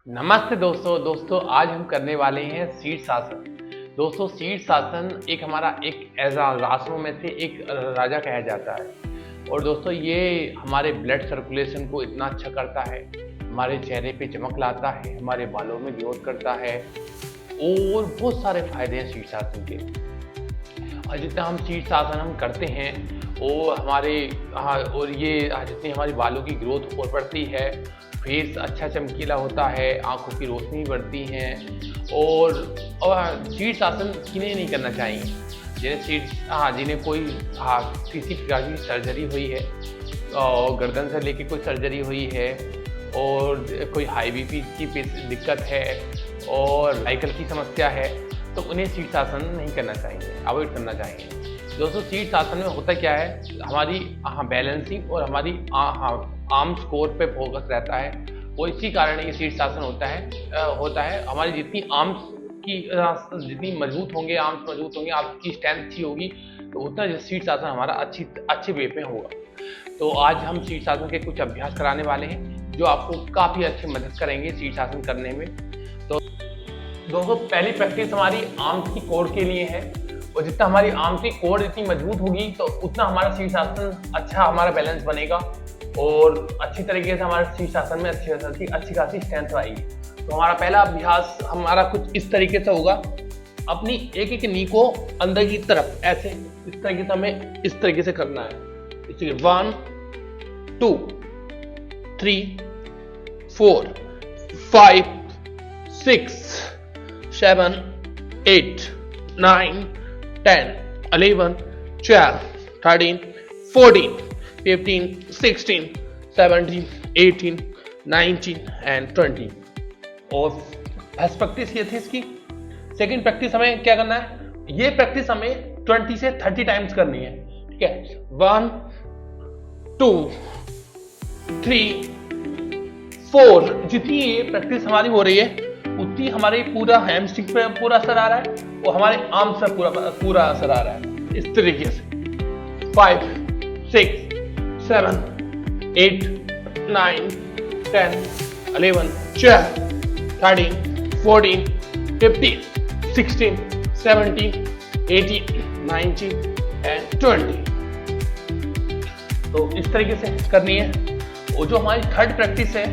नमस्ते दोस्तों आज हम करने वाले हैं शीर्षासन। दोस्तों शीर्षासन एक हमारा एक आसनों में से एक राजा कहा जाता है और दोस्तों ये हमारे ब्लड सर्कुलेशन को इतना अच्छा करता है, हमारे चेहरे पे चमक लाता है, हमारे बालों में ग्रोथ करता है और बहुत सारे फायदे हैं शीर्षासन के। और जितना हम शीर्षासन हम करते हैं और और ये जितनी हमारी बालों की ग्रोथ और बढ़ती है, फेस अच्छा चमकीला होता है, आंखों की रोशनी बढ़ती है और शीर्षासन किन्हें नहीं करना चाहिए, जिन्हें कोई किसी प्रकार की सर्जरी हुई है और गर्दन से लेके कोई सर्जरी हुई है और कोई हाई बीपी की दिक्कत है और साइकिल की समस्या है, तो उन्हें शीर्षासन नहीं करना चाहिए, अवॉइड करना चाहिए। दोस्तों शीर्षासन में होता क्या है, हमारी बैलेंसिंग और हमारी आर्म्स कोर पे फोकस रहता है और इसी कारण ये शीर्षासन होता है। हमारी जितनी आर्म्स की जितनी मजबूत होंगे, आर्म्स मजबूत होंगे, आपकी स्ट्रेंथ अच्छी होगी, तो उतना शीर्षासन हमारा अच्छे वे पे होगा। तो आज हम शीर्षासन के कुछ अभ्यास कराने वाले हैं जो आपको काफ़ी अच्छी मदद करेंगे शीर्षासन करने में। तो दोस्तों पहली प्रैक्टिस हमारी आर्म्स की कोर के लिए है और जितना हमारी आर्म्स की कोर जितनी मजबूत होगी तो उतना हमारा शीर्षासन अच्छा हमारा बैलेंस बनेगा और अच्छी तरीके से हमारे शीर्षासन में अच्छी खासी स्ट्रेंथ आएगी। तो हमारा पहला अभ्यास हमारा कुछ इस तरीके से होगा, अपनी एक नी को अंदर की तरफ ऐसे इस तरीके से हमें इस तरीके से करना है। इसलिए 1 2 3 4 5 6 7 8 9 10 11 12 13 14 15 16 17 18 19 एंड 20। और फर्स्ट प्रैक्टिस ये थी इसकी। सेकंड प्रैक्टिस हमें क्या करना है, ये प्रैक्टिस हमें 20 से 30 टाइम्स करनी है। ठीक है, 1 2 3 4। जितनी ये प्रैक्टिस हमारी हो रही है उतनी हमारे पूरा हैमस्ट्रिंग पे पूरा असर आ रहा है और हमारे आर्म्स पे पूरा असर आ रहा है। इस तरीके से 5 6 7 8 9 10 11 12 13 14 15 16 17 18 19 एंड 20। तो इस तरीके से करनी है। और जो हमारी थर्ड प्रैक्टिस है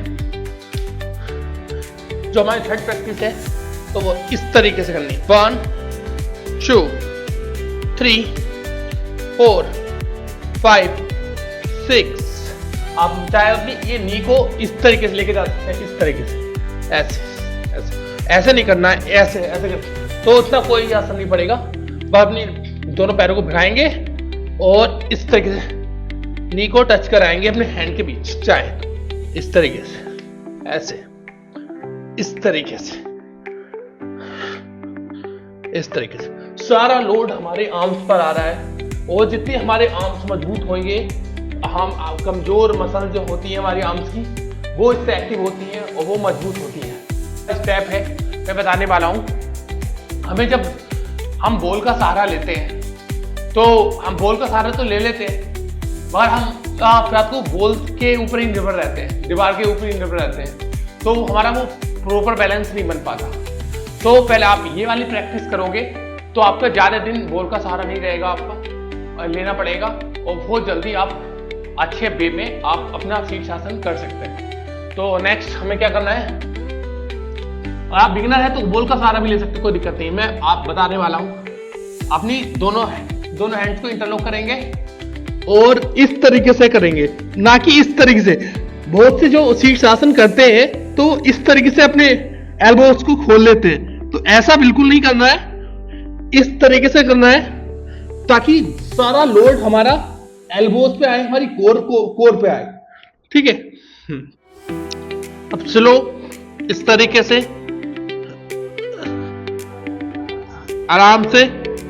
तो वो इस तरीके से करनी है। 1 2 3 4 5 6। आप चाहे अपनी ये नी को इस तरीके से लेके जा सकते हैं, इस तरीके से ऐसे नहीं करना है, ऐसे तो उतना कोई असर नहीं पड़ेगा। बस अपनी दोनों पैरों को भिड़ाएंगे और इस तरीके से नी को टच कराएंगे अपने हैंड के बीच, चाहे इस तरीके से, ऐसे इस तरीके से सारा लोड हमारे आर्म्स पर आ रहा है और जितने हमारे आर्म्स मजबूत होंगे, हम कमजोर मसल जो होती है हमारी आर्म्स की वो इससे एक्टिव होती है और वो मजबूत होती है। स्टेप है मैं बताने वाला हूँ। हमें जब हम बॉल का सहारा लेते हैं तो हम बॉल का सहारा तो ले लेते हैं मगर हम रात को बॉल के ऊपर ही निर्भर रहते हैं, दीवार के ऊपर ही निर्भर रहते हैं, तो हमारा वो प्रॉपर बैलेंस नहीं बन पाता। तो पहले आप ये वाली प्रैक्टिस करोगे तो आपका ज़्यादा दिन बॉल का सहारा नहीं रहेगा, आपका लेना पड़ेगा और बहुत जल्दी आप अच्छे वे में आप अपना शीर्षासन कर सकते हैं। तो नेक्स्ट हमें क्या करना है, आप बिगिनर है तो बॉल का सहारा भी ले सकते, कोई दिक्कत नहीं। मैं आप बताने वाला हूँ, अपनी दोनों हैंड्स को इंटरलॉक करेंगे और इस तरीके से करेंगे, ना कि इस तरीके से। बहुत से जो शीर्षासन करते हैं तो इस तरीके से अपने एल्बोस को खोल लेते हैं, तो ऐसा बिल्कुल नहीं करना है, इस तरीके से करना है ताकि सारा लोड हमारा एल्बोस पे आए, हमारी कोर पे आए। ठीक है, अब स्लो इस तरीके से आराम से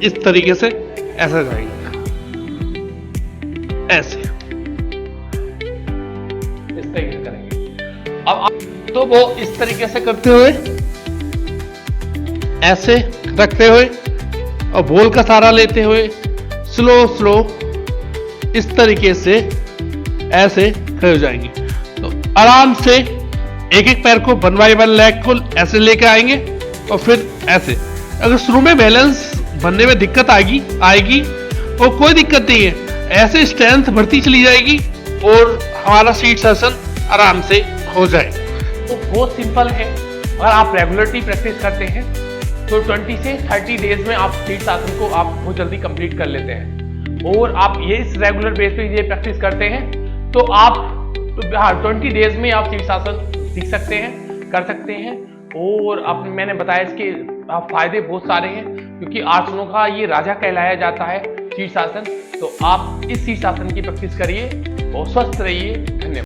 इस तरीके से ऐसा जाएंगे, ऐसे इस तरीके से करेंगे। अब आप तो वो इस तरीके से करते हुए, ऐसे रखते हुए और बॉल का सहारा लेते हुए स्लो इस तरीके से ऐसे खड़े हो जाएंगे। तो आराम से एक एक पैर को 1 बाय 1 लेग को ऐसे लेके आएंगे और फिर ऐसे। अगर शुरू में बैलेंस बनने में दिक्कत आएगी तो कोई दिक्कत नहीं है, ऐसे स्ट्रेंथ बढ़ती चली जाएगी और हमारा शीर्षासन आराम से हो जाए। तो बहुत सिंपल है, अगर आप रेगुलरली प्रैक्टिस करते हैं तो 20 से 30 डेज में आप शीर्षासन को आप बहुत जल्दी कंप्लीट कर लेते हैं। और आप ये इस रेगुलर बेस पे ये प्रैक्टिस करते हैं तो आप 20 डेज में आप शीर्षासन सीख सकते हैं, कर सकते हैं। और आप मैंने बताया इसके फायदे बहुत सारे हैं, क्योंकि आसनों का ये राजा कहलाया जाता है शीर्षासन। तो आप इस शीर्षासन की प्रैक्टिस करिए और स्वस्थ रहिए। धन्यवाद।